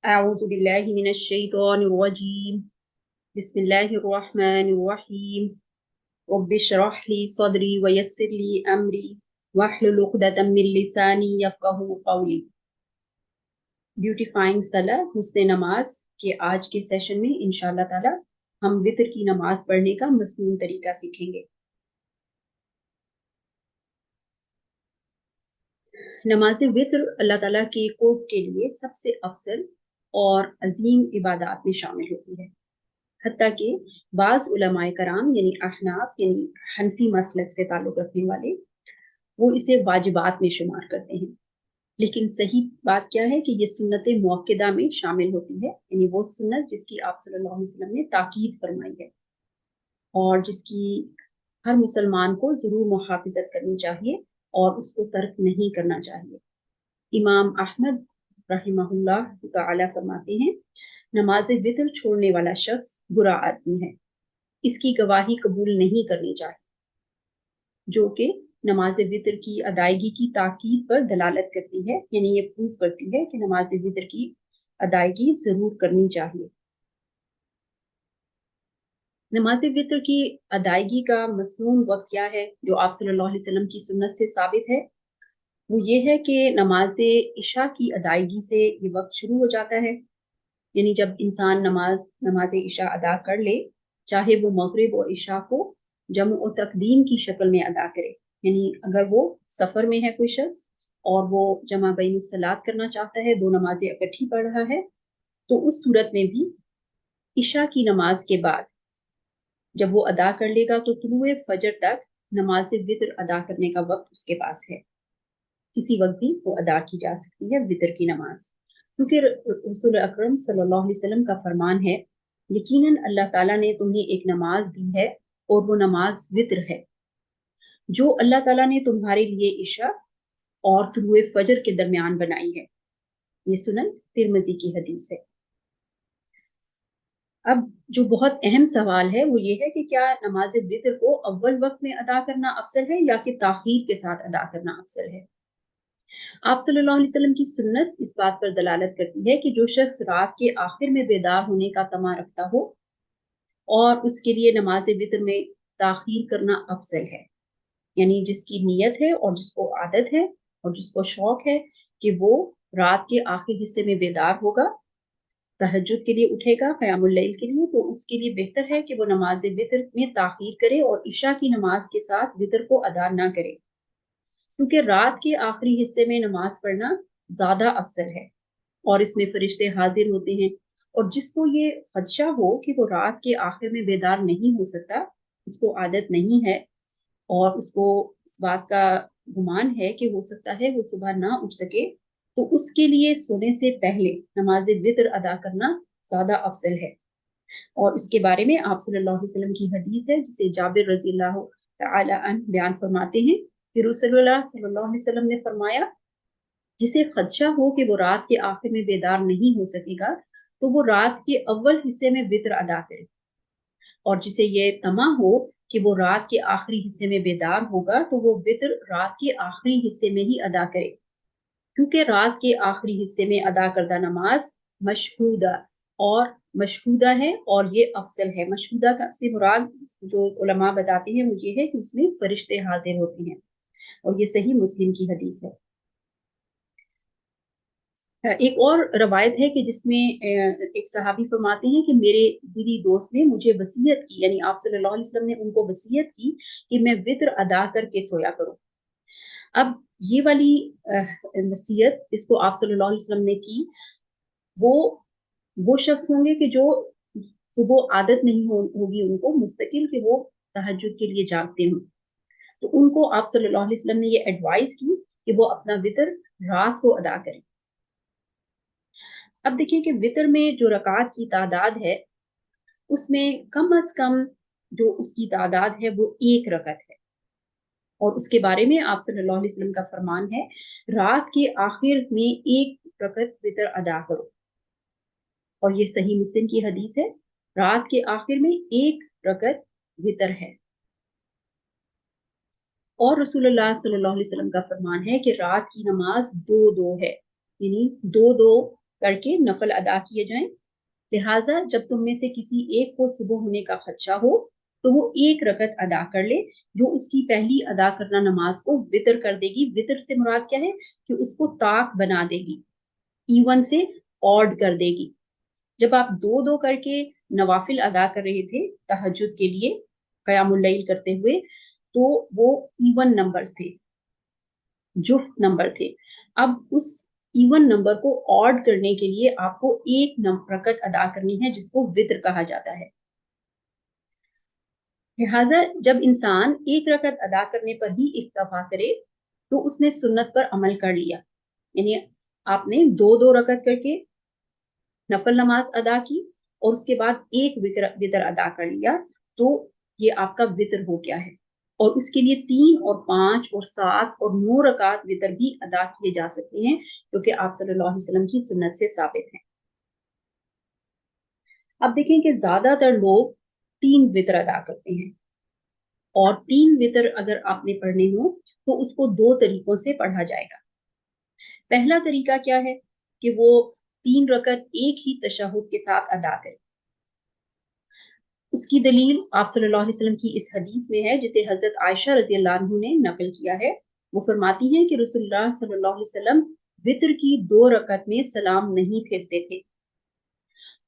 أعوذ بالله من الشيطان الرجيم بسم الله الرحمن الرحيم رب اشرح لي صدري ويسر لي أمري واحلل عقدة من لساني يفقهوا قولي. ब्यूटीफाइंग सलाह हुस्न नमाज के आज के सेशन में इंशाअल्लाह ताला हम वितर की नमाज पढ़ने का मसनून तरीका सीखेंगे। नमाज वितर अल्लाह ताला के क़ुर्ब के लिए सबसे अफजल और अजीम इबादत में शामिल होती है। हत्ता कि बाज़ उलमाए कराम यानी अहनाफ यानी हनफी मसलक से ताल्लुक़ रखने वाले वो इसे वाजिबात में शुमार करते हैं। लेकिन सही बात क्या है कि ये सुन्नत मुअक्कदा में शामिल होती है, यानी वो सुन्नत जिसकी आप सल्लल्लाहु अलैहि वसल्लम ने ताकीद फरमाई है और जिसकी हर मुसलमान को ज़रूर मुहाफ़िज़त करनी चाहिए और उसको तर्क नहीं करना चाहिए। इमाम अहमद रहमहुल्लाह तआला फरमाते हैं, नमाज वितर छोड़ने वाला शख्स बुरा आदमी है, इसकी गवाही कबूल नहीं करनी चाहिए, जो कि नमाज वितर की अदायगी की ताकीद पर दलालत करती है, यानी ये प्रूफ करती है कि नमाज वितर की अदायगी ज़रूर करनी चाहिए। नमाज वितर की अदायगी का मसनून वक्त क्या है जो आप सल्लल्लाहु अलैहि वसल्लम की सुन्नत से साबित है? वो ये है कि नमाज इशा की अदायगी से ये वक्त शुरू हो जाता है, यानी जब इंसान नमाज इशा अदा कर ले, चाहे वो मगरिब और इशा को जम और तकदीम की शक्ल में अदा करे, यानी अगर वो सफ़र में है कोई शख्स और वो जमा बैन सलात करना चाहता है, दो नमाजें इकट्ठी पढ़ रहा है, तो उस सूरत में भी इशा की नमाज के बाद जब वो अदा कर लेगा तो तुलुए फजर तक नमाज वितर अदा करने का वक्त उसके पास है। किसी वक्त भी वो अदा की जा सकती है वितर की नमाज, क्योंकि रसूल अकरम सल्लल्लाहु अलैहि वसल्लम का फरमान है, यकीनन अल्लाह ताला ने तुम्हें एक नमाज दी है और वो नमाज वितर है, जो अल्लाह ताला ने तुम्हारे लिए इशा और तुलुए फजर के दरमियान बनाई है। ये सुनन तिरमिज़ी की हदीस है। अब जो बहुत अहम सवाल है वो ये है कि क्या नमाज वितर को अव्वल वक्त में अदा करना अफजल है या कि ताखीर के साथ अदा करना अफजल है? आप सल्लल्लाहु अलैहि वसल्लम की सुन्नत इस बात पर दलालत करती है कि जो शख्स रात के आखिर में बेदार होने का तमा रखता हो और उसके लिए नमाज वितर में ताखीर करना अफजल है, यानी जिसकी नीयत है और जिसको आदत है और जिसको शौक है कि वो रात के आखिरी हिस्से में बेदार होगा, तहज्जुद के लिए उठेगा, क़यामुल लैल के लिए, तो उसके लिए बेहतर है कि वो नमाज वितर में ताखीर करे और इशा की नमाज के साथ वितर को अदा ना करे, क्योंकि रात के आखिरी हिस्से में नमाज पढ़ना ज़्यादा अफजल है और इसमें फरिश्ते हाजिर होते हैं। और जिसको ये खदशा हो कि वो रात के आखिर में बेदार नहीं हो सकता, उसको आदत नहीं है और उसको इस बात का गुमान है कि हो सकता है वो सुबह ना उठ सके, तो उसके लिए सोने से पहले नमाज वितर अदा करना ज़्यादा अफजल है। और इसके बारे में आप सल्लल्लाहु अलैहि वसल्लम की हदीस है, जिसे जाबिर रज़ी अल्लाह तआला अन्हु बयान फरमाते हैं कि रसूलुल्लाह सल्लल्लाहु अलैहि वसल्लम ने फरमाया, जिसे खदशा हो कि वो रात के आखिर में बेदार नहीं हो सकेगा, तो वो रात के अव्वल हिस्से में वितर अदा करे, और जिसे ये तमा हो कि वो रात के आखिरी हिस्से में बेदार होगा, तो वो वितर रात के आखिरी हिस्से में ही अदा करे, क्योंकि रात के आखिरी हिस्से में अदा करदा नमाज मशहूदा और मशहूदा है और ये अफजल है। मशहूदा का से मुराद जो उलमा बताते हैं वो ये है कि उसमें फरिश्ते हाजिर होते हैं, और ये सही मुस्लिम की हदीस है। एक और रवायत है कि जिसमें एक सहाबी फरमाते हैं कि मेरे दीदी दोस्त ने मुझे वसीयत की, यानी आप सल्लल्लाहु अलैहि वसल्लम ने उनको वसीयत की कि मैं वितर अदा करके सोया करूं। अब ये वाली वसीयत इसको आप सल्लल्लाहु अलैहि वसल्लम ने की, वो शख्स होंगे कि जो सुबह आदत नहीं होगी उनको मुस्तकिल कि वो तहज्जुद के लिए जागते हों, तो उनको आप सल्लल्लाहु अलैहि वसल्लम ने ये एडवाइस की कि वो अपना वितर रात को अदा करें। अब देखिए कि वितर में जो रकात की तादाद है, उसमें कम अज कम जो उसकी तादाद है वो एक रकत है, और उसके बारे में आप सल्लल्लाहु अलैहि वसल्लम का फरमान है, रात के आखिर में एक रकत वितर अदा करो, और ये सही मुस्लिम की हदीस है, रात के आखिर में एक रकत वितर है। और रसूलुल्लाह सल्लल्लाहु अलैहि वसल्लम का फरमान है कि रात की नमाज दो दो है, यानी दो दो करके नफल अदा किए जाएं। लिहाजा जब तुम में से किसी एक को सुबह होने का खदशा हो तो वो 1 रकत अदा कर ले, जो उसकी पहली अदा करना नमाज को वितर कर देगी। वितर से मुराद क्या है कि उसको ताक बना देगी, इवन से ऑड कर देगी। जब आप 2-2 करके नवाफिल अदा कर रहे थे तहज्जुद के लिए क़यामुल लैल करते हुए, तो वो इवन नंबर्स थे, जुफ्त नंबर थे। अब उस इवन नंबर को ऑड करने के लिए आपको 1 रकत अदा करनी है, जिसको वित्र कहा जाता है। लिहाजा जब इंसान 1 रकत अदा करने पर ही इक्तफा करे तो उसने सुन्नत पर अमल कर लिया। यानी आपने 2-2 रकत करके नफल नमाज अदा की और उसके बाद 1 वितर अदा कर लिया, तो ये आपका वितर हो गया है। और उसके लिए 3 और 5 और 7 और 9 रकात वितर भी अदा किए जा सकते हैं, क्योंकि आप सल्लल्लाहु अलैहि वसल्लम की सुन्नत से साबित है। अब देखें कि ज्यादातर लोग 3 वितर अदा करते हैं, और 3 वितर अगर आपने पढ़ने हो तो उसको 2 तरीकों से पढ़ा जाएगा। पहला तरीका क्या है कि वो 3 रकत एक ही तशहुद के साथ अदा करें। उसकी दलील आप सल्लल्लाहु अलैहि वसल्लम की इस हदीस में है, जिसे हजरत आयशा रजी अल्लाह अन्हु ने नकल किया है। वो फरमाती हैं कि रसूलुल्लाह सल्लल्लाहु अलैहि वसल्लम वित्र की 2 रकत में सलाम नहीं फेरते थे।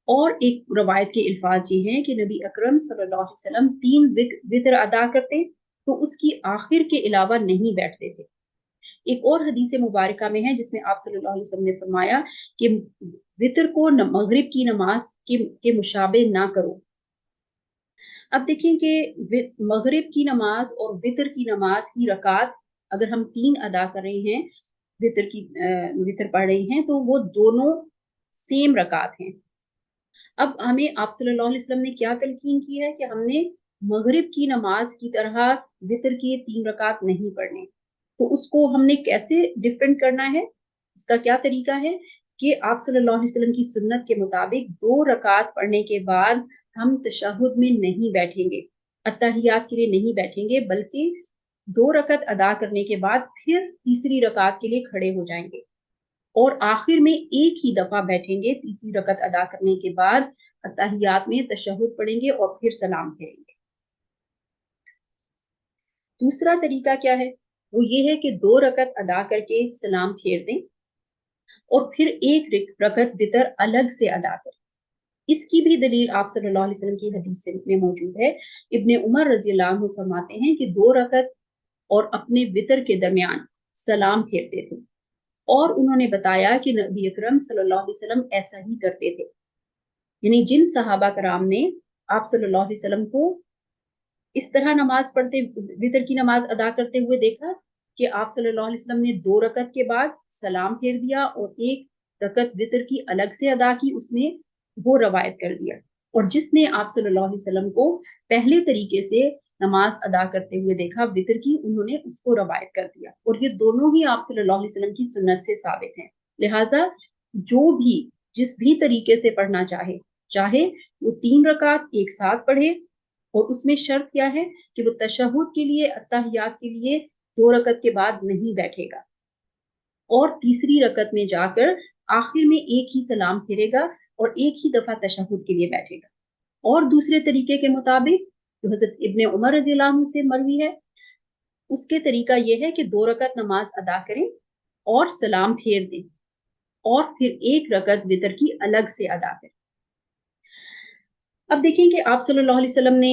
और एक रवायत के अल्फाज ये हैं कि नबी अकरम सल्लल्लाहु अलैहि वसल्लम 3 वित्र अदा करते तो उसकी आखिर के अलावा नहीं बैठते थे। एक और हदीस मुबारका में है जिसमें आप सल्लल्लाहु अलैहि वसल्लम ने फरमाया कि वित्र को मगरिब की नमाज के मुशाबे ना करो। अब देखें कि मगरिब की नमाज और वित्र की नमाज की रकात अगर हम 3 अदा कर रहे हैं, वित्र पढ़ रहे हैं, तो वो दोनों सेम रकात हैं। अब हमें आप सल्लल्लाहु अलैहि वसल्लम ने क्या तलकीन की है कि हमने मगरिब की नमाज की तरह वित्र के 3 रकात नहीं पढ़ने। तो उसको हमने कैसे डिफरेंट करना है, उसका क्या तरीका है कि आप सल्लल्लाहु अलैहि वसल्लम की सुन्नत के मुताबिक 2 रकात पढ़ने के बाद हम तशहुद में नहीं बैठेंगे, अत्तहियात के लिए नहीं बैठेंगे, बल्कि 2 रकत अदा करने के बाद फिर तीसरी रकात के लिए खड़े हो जाएंगे और आखिर में एक ही दफा बैठेंगे। तीसरी रकत अदा करने के बाद अत्तहियात में तशहुद पढ़ेंगे और फिर सलाम फेरेंगे। दूसरा तरीका क्या है, वो ये है कि 2 रकत अदा करके सलाम फेर दें और फिर 1 रकत वितर अलग से अदा करें। इसकी भी दलील आप सल्लल्लाहु अलैहि वसल्लम की हदीस में मौजूद है। इब्ने उमर रजी अल्लाह अन्हु फरमाते हैं कि 2 रकत और अपने वितर के दरमियान सलाम फेरते थे, और उन्होंने बताया कि नबी अकरम सल्लल्लाहु अलैहि वसल्लम ऐसा ही करते थे। यानी जिन सहाबा कराम ने आप सल्लल्लाहु अलैहि वसल्लम को इस तरह नमाज पढ़ते, वितर की नमाज अदा करते हुए देखा कि आप सल्लल्लाहु अलैहि वसल्लम ने 2 रकत के बाद सलाम फेर दिया और 1 रकत वितर की अलग से अदा की, उसने वो रवायत कर दिया। और जिसने आप सल्लल्लाहु अलैहि वसल्लम को पहले तरीके से नमाज अदा करते हुए देखा वितर की, उन्होंने उसको रवायत कर दिया। और ये दोनों ही आप सल्लल्लाहु अलैहि वसल्लम की सुन्नत से साबित हैं। लिहाजा जो भी जिस भी तरीके से पढ़ना चाहे, चाहे वो 3 रकात एक साथ पढ़े, और उसमें शर्त क्या है कि वो तशहुद के लिए, अत्तहियात के लिए 2 रकत के बाद नहीं बैठेगा और तीसरी रकत में जाकर आखिर में एक ही सलाम फिरेगा और एक ही दफा तशहुद के लिए बैठेगा। और दूसरे तरीके के मुताबिक जो हजरत इब्ने उमर रज़ी अल्लाह अन्हु से मरवी है, उसके तरीका यह है कि 2 रकत नमाज अदा करें और सलाम फेर दें और फिर 1 रकत वितर की अलग से अदा करें। अब देखें कि आप सल्लल्लाहु अलैहि वसल्लम ने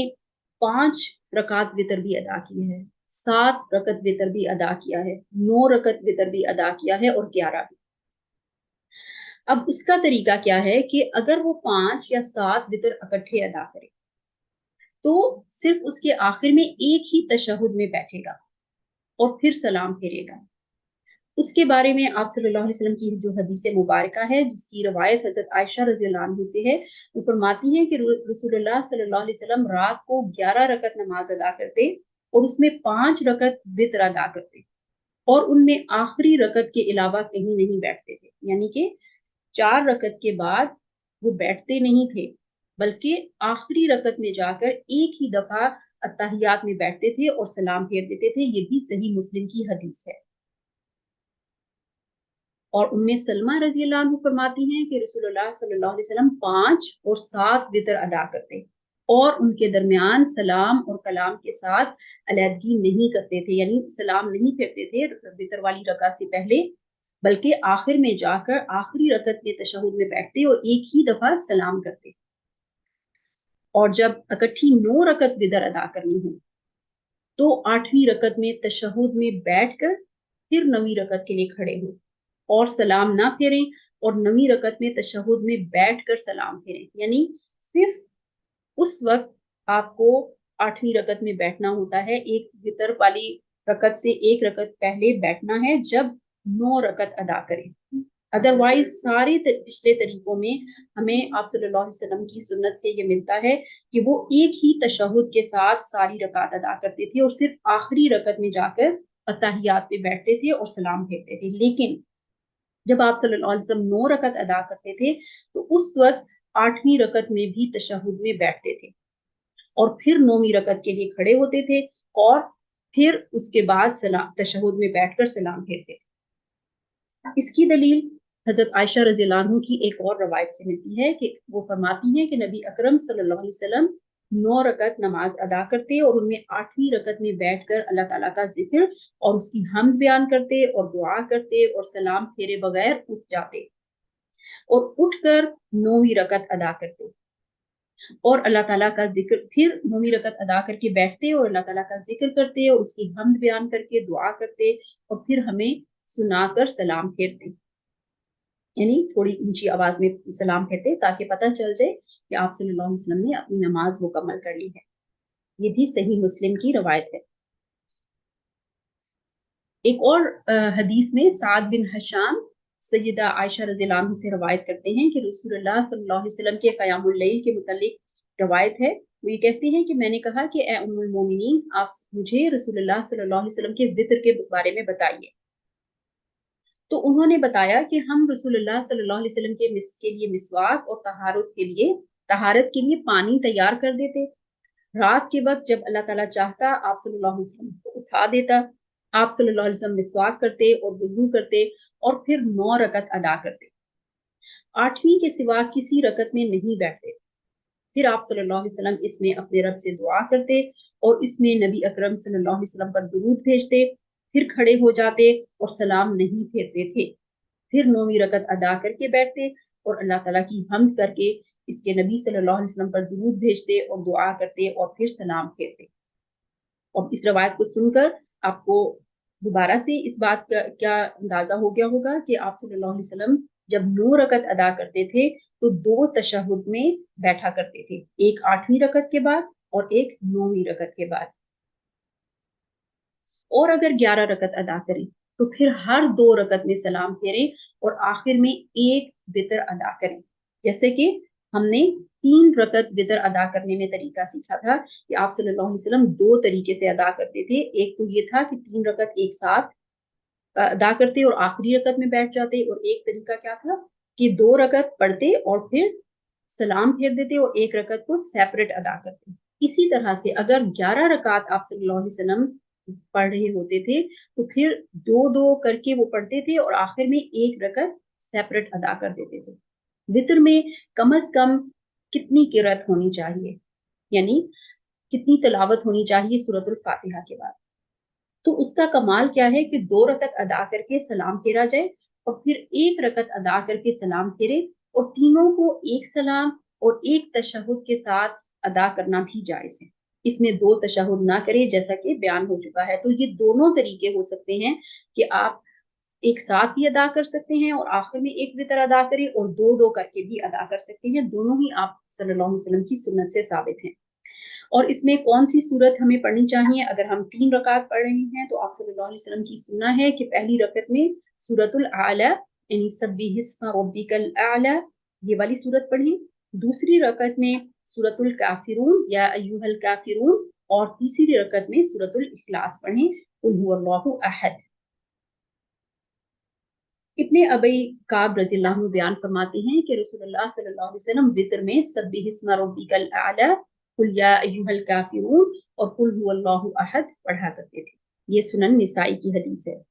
5 रकात वितर भी अदा की है, 7 रकत वितर भी अदा किया है, 9 रकत वितर भी अदा किया है और 11 भी। अब उसका तरीका क्या है कि अगर वो 5 या 7 वितर इकट्ठे अदा करे तो सिर्फ उसके आखिर में एक ही तशहुद में बैठेगा और फिर सलाम फेरेगा। उसके बारे में आप सल्लल्लाहु अलैहि वसल्लम की जो हदीस मुबारका है, जिसकी रवायत हजरत आयशा रज़ी अल्लाह अन्हा से है, वो फरमाती हैं कि रसूलुल्लाह सल्लल्लाहु अलैहि वसल्लम रात को 11 रकत नमाज अदा करते और उसमें 5 रकत वितर अदा करते और उनमें आखिरी रकत के अलावा कहीं नहीं बैठते थे। यानी कि 4 रकत के बाद वो बैठते नहीं थे, बल्कि आखिरी रकत में जाकर एक ही दफा अत्तहियात में बैठते थे और सलाम फेर देते थे। ये भी सही मुस्लिम की हदीस है। اور उम्मे सलमा रजी अल्लाह अन्हु फरमाती हैं कि रसूलुल्लाह सल्लल्लाहु अलैहि वसल्लम 5 और 7 वितर अदा करते और उनके दरमियान सलाम और कलाम के साथ अलहदगी नहीं करते थे, यानी सलाम नहीं फेरते थे वितर वाली रकात से पहले, बल्कि आखिर में जाकर आखिरी रकत में तशहुद में बैठते और एक ही दफा सलाम करते। और जब इकट्ठी 9 रकत वितर अदा करनी हो तो 8वीं रकत में तशहुद में बैठकर फिर 9वीं रकत के लिए खड़े हो और सलाम ना फेरें और 9वीं रकत में तशहुद में बैठकर सलाम फेरें, यानी सिर्फ उस वक्त आपको 8वीं रकत में बैठना होता है, एक वितर वाली रकत से एक रकत पहले बैठना है जब 9 रकत अदा करें। अदरवाइज सारे पिछले तरीकों में हमें आप सल्लल्लाहु अलैहि वसल्लम की सुन्नत से ये मिलता है कि वो एक ही तशहुद के साथ सारी रकात अदा करते थे और सिर्फ आखिरी रकत में जाकर अत्तहियात पे बैठते थे और सलाम फेरते थे। लेकिन जब आप सल्लल्लाहु अलैहि वसल्लम 9 रकत अदा करते थे तो उस वक्त 8वीं रकत में भी तशहुद में बैठते थे और फिर 9वीं रकत के लिए खड़े होते थे और फिर उसके बाद सलाम तशहुद में बैठकर सलाम फेरते थे। इसकी दलील हजरत आयशा रज़ी अल्लाह अन्हा की एक और रवायत से मिलती है कि वो फरमाती हैं कि नबी अकरम सल्लल्लाहु अलैहि वसल्लम 9 रकत नमाज अदा करते और उनमें 8वीं रकत में बैठकर अल्लाह ताला का जिक्र और उसकी हम्द बयान करते और दुआ करते और सलाम फेरे बगैर उठ जाते और उठकर 9वीं रकत अदा करते और अल्लाह ताला का जिक्र, फिर 9वीं रकत अदा करके बैठते और अल्लाह ताला का जिक्र करते और उसकी हम्द बयान करके दुआ करते और फिर हमें सुनाकर सलाम फेरते, यानी थोड़ी ऊंची आवाज में सलाम कहते ताकि पता चल जाए कि आप सल्लल्लाहु अलैहि वसल्लम ने अपनी नमाज मुकम्मल कर ली है। ये भी सही मुस्लिम की रवायत है। एक और हदीस में साद बिन हशाम सैयदा आयशा रज़ी अल्लाह अन्हा से रवायत करते हैं कि रसूलुल्लाह सल्लल्लाहु अलैहि वसल्लम के क़यामुल लैल के मुतालिक रवायत है, वो ये कहती हैं कि मैंने कहा कि ए उम्मुल मोमिनीन, आप मुझे रसूलुल्लाह सल्लल्लाहु अलैहि वसल्लम के वित्र के बारे में बताइए। तो उन्होंने बताया कि हम रसूलुल्लाह सल्लल्लाहु अलैहि वसल्लम के लिए मिसवाक और तहारत के लिए पानी तैयार कर देते। रात के वक्त जब अल्लाह ताला चाहता आप सल्लल्लाहु अलैहि वसल्लम को उठा देता। आप सल्लल्लाहु अलैहि वसल्लम मिसवाक करते और वुजू करते और फिर 9 रकत अदा करते। 8वीं के सिवा किसी रकत में नहीं बैठते। फिर आप सल्लल्लाहु अलैहि वसल्लम इसमें अपने रब से दुआ करते और इसमें नबी अकरम सल्लल्लाहु अलैहि वसल्लम पर दुरूद भेजते, फिर खड़े हो जाते और सलाम नहीं फेरते थे, फिर 9वीं रकत अदा करके बैठते और अल्लाह ताला की हम्द करके इसके नबी सल्लल्लाहु अलैहि वसल्लम पर दुरूद भेजते और दुआ करते और फिर सलाम फेरते। और इस रवायत को सुनकर आपको दोबारा से इस बात का क्या अंदाजा हो गया होगा कि आप सल्लल्लाहु अलैहि वसल्लम जब 9 रकत अदा करते थे तो 2 तशहुद में बैठा करते थे, एक 8वीं रकत के बाद और एक 9वीं रकत के बाद। और अगर 11 रकत अदा करें तो फिर हर 2 रकत में सलाम फेरें और आखिर में एक वितर अदा करें। जैसे कि हमने 3 रकत वितर अदा करने में तरीका सीखा था कि आप सल्लल्लाहु अलैहि वसल्लम 2 तरीके से अदा करते थे। एक तो ये था कि 3 रकत एक साथ अदा करते और आखिरी रकत में बैठ जाते, और एक तरीका क्या था कि 2 रकत पढ़ते और फिर सलाम फेर देते और एक रकत को सेपरेट अदा करते। इसी तरह से अगर 11 रकात आप सल्लल्लाहु अलैहि वसल्लम पढ़ रहे होते थे तो फिर 2-2 करके वो पढ़ते थे और आखिर में एक रकत सेपरेट अदा कर देते थे। वितर में कम से कम कितनी किरात होनी चाहिए, यानी कितनी तिलावत होनी चाहिए सूरतुल फातिहा के बाद? तो उसका कमाल क्या है कि 2 रकत अदा करके सलाम फेरा जाए और फिर एक रकत अदा करके सलाम फेरे और तीनों को एक सलाम और एक तशहुद के साथ अदा करना भी जायज है। इसमें 2 तशहुद ना करें जैसा कि बयान हो चुका है। तो ये दोनों तरीके हो सकते हैं कि आप एक साथ भी अदा कर सकते हैं और आखिर में एक वितर अदा करें और 2-2 करके भी अदा कर सकते हैं। दोनों ही आप सल्लल्लाहु अलैहि वसल्लम की सुन्नत से साबित हैं। और इसमें कौन सी सूरत हमें पढ़नी चाहिए? अगर हम 3 रकात पढ़ रहे हैं तो आप सल्लल्लाहु अलैहि वसल्लम की सुन्नत है कि पहली रकत में सूरतुल आला यानी सब्बिहिस्मा रब्बिकल आला ये वाली सूरत पढ़ें, दूसरी रकत में सूरतुल काफिरून या अय्युहल काफिरून और तीसरी रकत में सूरतुल इखलास पढ़ें, कुल हुवल्लाहु अहद। इब्ने अबी काब रज़ियल्लाहु अन्हु बयान फरमाते हैं कि रसूलुल्लाह सल्लल्लाहु अलैहि वसल्लम वित्र में सब्बिहिस्मा रब्बिकल आला, कुल या अय्युहल काफिरून और कुल हुवल्लाहु अहद पढ़ा करते थे। ये सुनन निसाई की हदीस है।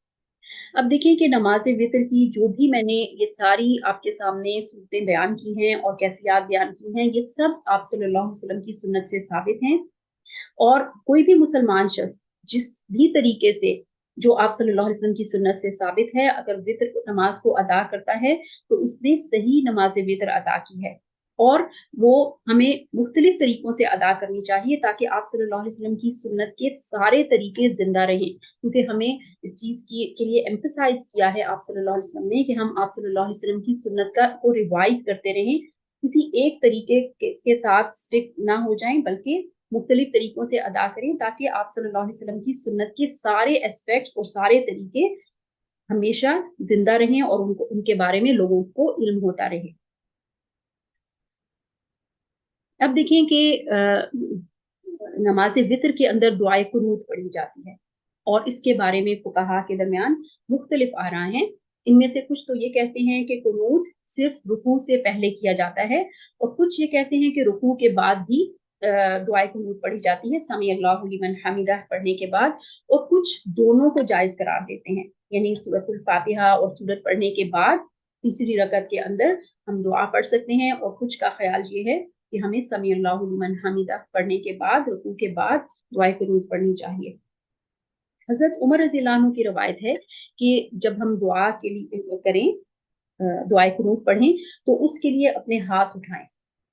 अब देखिए कि नमाज वितर की जो भी मैंने ये सारी आपके सामने सूरतें बयान की हैं और कैफियत बयान की हैं, ये सब आप सल्लल्लाहु अलैहि वसल्लम की सुन्नत से साबित हैं। और कोई भी मुसलमान शख्स जिस भी तरीके से जो आप सल्लल्लाहु अलैहि वसल्लम की सुन्नत से साबित है, अगर वितर नमाज को अदा करता है तो उसने सही नमाज वितर अदा की है। और वो हमें मुख्तलिफ तरीकों से अदा करनी चाहिए ताकि आप सल्लल्लाहु अलैहि वसल्लम की सुन्नत के सारे तरीके जिंदा रहें, क्योंकि हमें इस चीज के लिए एम्फसाइज किया है आप सल्लल्लाहु अलैहि वसल्लम ने कि हम आप सल्लल्लाहु अलैहि वसल्लम की सुन्नत को रिवाइज करते रहें, किसी एक तरीके के साथ स्टिक ना हो जाएं, बल्कि मुख्तलिफ तरीकों से अदा करें ताकि आप सल्लल्लाहु अलैहि वसल्लम की सुन्नत के सारे एस्पेक्ट्स और सारे तरीके हमेशा जिंदा रहें और उनके बारे में लोगों को इल्म होता रहे। अब देखें कि नमाज वितर के अंदर दुआए कुनूत पढ़ी जाती है और इसके बारे में फुकहा के दरमियान मुख्तलिफ आरा हैं। इनमें से कुछ तो ये कहते हैं कि कुनूत सिर्फ रुकू से पहले किया जाता है, और कुछ ये कहते हैं कि रुकू के बाद भी दुआए कुनूत पढ़ी जाती है समी अल्लाहु लिमन हमिदा पढ़ने के बाद। और कुछ दोनों को जायज करार देते हैं, यानी सूरतुल फातिहा और सूरत पढ़ने के बाद तीसरी रकत के अंदर हम दुआ पढ़ सकते हैं। और कुछ का ख्याल ये है कि हमें समी अल्लाहु लिमन हमिदा पढ़ने के बाद रुकू के बाद दुआए कुनूत पढ़नी चाहिए। हजरत उमर रज़ी अल्लाह अन्हु की रवायत है कि जब हम दुआ के लिए करें, दुआए कुनूत पढ़ें, तो उसके लिए अपने हाथ उठाएं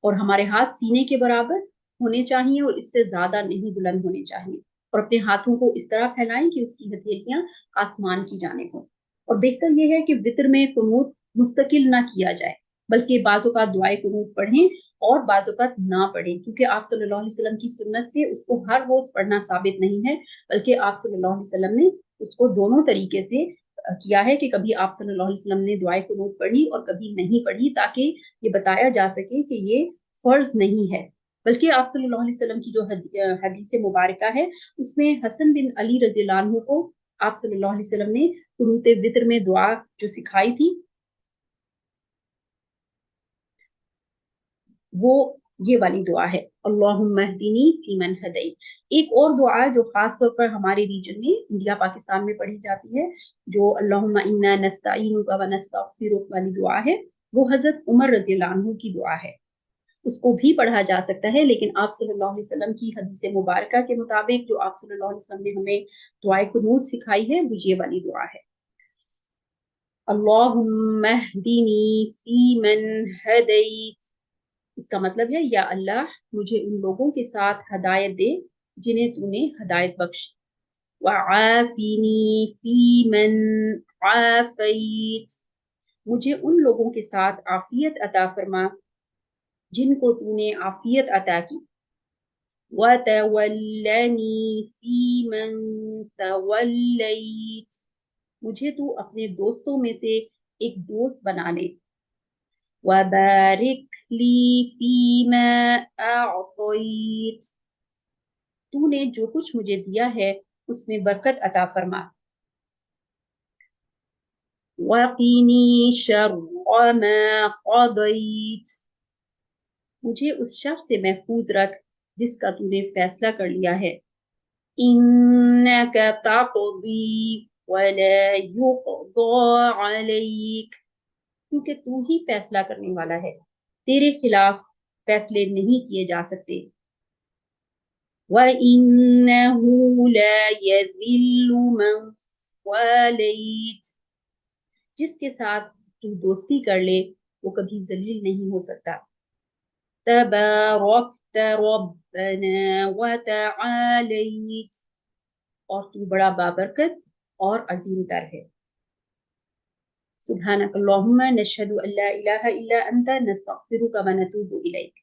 और हमारे हाथ सीने के बराबर होने चाहिए और इससे ज्यादा नहीं बुलंद होने चाहिए, और अपने हाथों को इस तरह फैलाएं कि उसकी हथेलियां आसमान की जानिब हों। और बेहतर यह है कि वितर में कुनूत मुस्तकिल ना किया जाए, बल्कि बाज़ों का दुआए कुनूत पढ़ें और बाज़ों का ना पढ़ें, क्योंकि आप सल्लल्लाहु अलैहि वसल्लम की सुन्नत से उसको हर रोज पढ़ना साबित नहीं है, बल्कि आप सल्लल्लाहु अलैहि वसल्लम ने उसको दोनों तरीके से किया है कि कभी आप सल्लल्लाहु अलैहि वसल्लम ने दुआए कुनूत पढ़ी और कभी नहीं पढ़ी, ताकि ये बताया जा सके कि ये फर्ज नहीं है। बल्कि आप सल्लल्लाहु अलैहि वसल्लम की जो हदीस मुबारका है उसमें हसन बिन अली रज़ी अल्लाह अन्हु को आप सल्लल्लाहु अलैहि वसल्लम ने कुनूत वितर में दुआ जो सिखाई थी वो ये वाली दुआ है, अल्लाहुम्मा हदीनी फीमन हदैत। एक और दुआ है जो खास तौर पर हमारे रीजन में इंडिया पाकिस्तान में पढ़ी जाती है, जो अल्लाहुम्मा इन्ना नस्तईनुका व नस्तगफिरुक वाली दुआ है, वो हजरत उमर रज़ी अल्लाह अन्हु की दुआ है। उसको भी पढ़ा जा सकता है, लेकिन आप सल्लल्लाहु अलैहि वसल्लम की हदीस मुबारका के मुताबिक जो आप सल्लल्लाहु अलैहि वसल्लम ने हमें दुआए कुनूत सिखाई है वो ये वाली दुआ है, अल्लाहुम्मा हदीनी फीमन हदैत। इसका मतलब है या अल्लाह मुझे उन लोगों के साथ हदायत दे जिन्हें तूने हदायत बख्शी, वआफिनी फीमन आफैत, मुझे उन लोगों के साथ आफियत अता फरमा जिनको तूने आफियत अता की, वतवल्लनी फीमन तवल्लैत, मुझे तू अपने दोस्तों में से एक दोस्त बना ले, वबारिक ली फीमा अअतैत, तूने जो कुछ मुझे दिया है उसमें बरकत अता फरमा, वक़िनी शर्र मा क़दैत, मुझे उस शर से महफूज रख जिसका तूने फैसला कर लिया है, इन्नका तक़दी वला युक़दा अलैक, क्योंकि तू ही फैसला करने वाला है, तेरे खिलाफ फैसले नहीं किए जा सकते, वइन्नहु ला यज़िल्लु मन वालैत, जिसके साथ तू दोस्ती कर ले वो कभी जलील नहीं हो सकता, तबारकत रब्बना व तआलैत, और तू बड़ा बाबरकत और अजीम तर है। सुब्हानक अल्लाहुम्मा नशहदु अल्ला इलाहा इल्ला अंता नस्तगफिरुका व नतूबु इलैक।